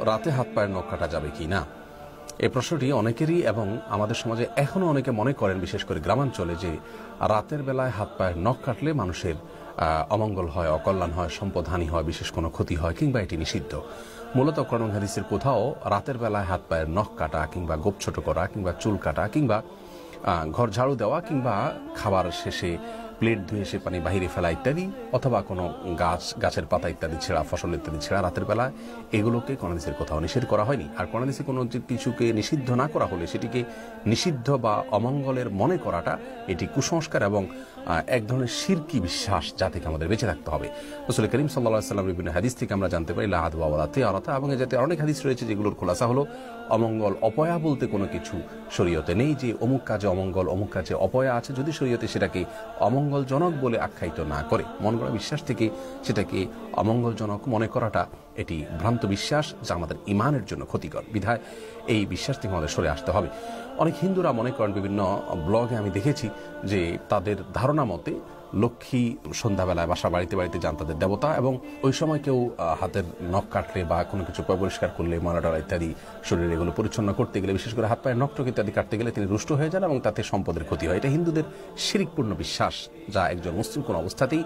রাতে হাত পায়ের নখ কাটা যাবে কি না, এই প্রশ্নটি অনেকেরই এবং আমাদের সমাজে এখনো অনেকে মনে করেন, বিশেষ করে গ্রামাঞ্চলে, যে রাতের বেলায় হাত পায়ের নখ কাটলে মানুষের অমঙ্গল হয়, অকল্যাণ হয়, সম্পদহানি হয়, বিশেষ কোনো ক্ষতি হয়, কিংবা এটি নিষিদ্ধ। মূলত কোরআন হাদিসের কোথাও রাতের বেলায় হাত পায়ের নখ কাটা কিংবা গোপ ছোট করা কিংবা চুল কাটা কিংবা ঘর ঝাড়ু দেওয়া কিংবা খাবার শেষে প্লেট ধুয়ে সে পানি বাহিরে ফেলা ইত্যাদি, অথবা কোনো গাছের পাতা ইত্যাদি ছেঁড়া, ফসল ইত্যাদি ছেঁড়া রাতের বেলা, এগুলোকে কোরআন হাদিসের কোথাও নিষেধ করা হয়নি। আর কোরআন হাদিসে কোনো কিছুকে নিষিদ্ধ না করা হলে সেটিকে নিষিদ্ধ বা অমঙ্গলের মনে করাটা এটি কুসংস্কার এবং এক ধরনের শিরকি বিশ্বাস, যা থেকে আমাদের বেঁচে থাকতে হবে। রাসূল করিম সাল্লাল্লাহু আলাইহি ওয়াসাল্লাম বিভিন্ন হাদিস থেকে আমরা জানতে পারি লা আদওয়া ওয়ালা তিয়ারাতা, এবং এ জাতীয় অনেক হাদিস রয়েছে যেগুলোর খোলাসা হলো অমঙ্গল অপয়া বলতে কোনো কিছু শরীয়তে নেই, যে অমুক কাজে অমঙ্গল, অমুক কাজে অপয়া আছে। যদি শরীয়তে সেটাকে অমঙ্গলজনক বলে আখ্যায়িত না করে, মন গড়া বিশ্বাস থেকে সেটাকে অমঙ্গলজনক মনে করাটা এটি ভ্রান্ত বিশ্বাস, যা আমাদের ইমানের জন্য ক্ষতিকর। বিধায় এই বিশ্বাস থেকে আমাদের সরে আসতে হবে। অনেক হিন্দুরা মনে করেন, বিভিন্ন ব্লগে আমি দেখেছি যে তাদের ধারণা মতে লক্ষ্মী সন্ধ্যাবেলায় বাসা বাড়িতে বাড়িতে যান তাদের দেবতা, এবং ওই সময় কেউ হাতের নখ কাটলে বা কোনো কিছু পরিষ্কার করলে, ময়লা ইত্যাদি শরীরে এগুলো পরিচ্ছন্ন করতে গেলে, বিশেষ করে হাত পায়ের নখ ইত্যাদি কাটতে গেলে তিনি রুষ্ট হয়ে যান এবং তাতে সম্পদের ক্ষতি হয়। এটা হিন্দুদের শিরকপূর্ণ বিশ্বাস, যা একজন মুসলিম কোন অবস্থাতেই